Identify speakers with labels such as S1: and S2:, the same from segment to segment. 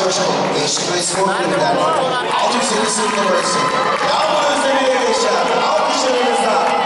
S1: Coşkun, Gençlik ve Spor Kulüpler, 608 sınıf numarası. Yağmur Özdemi'ye geçer. Alkışlarınızla.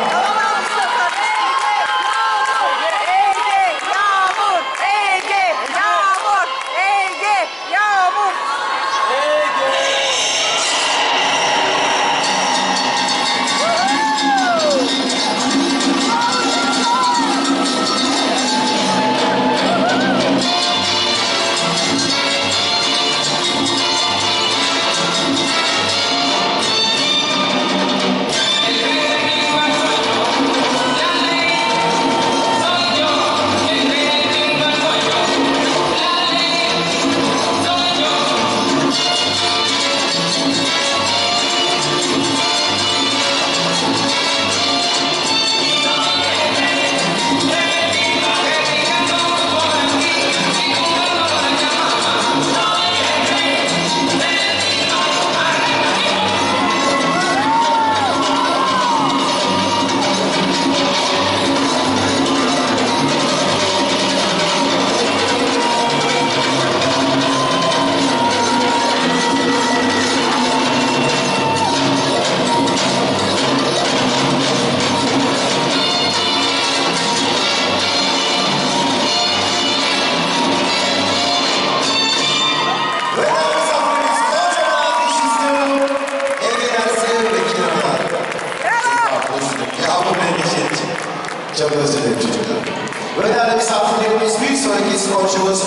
S1: Çok özür dilerim çocuklar. Böyle misafirlerimiz bir sonraki sporcumuz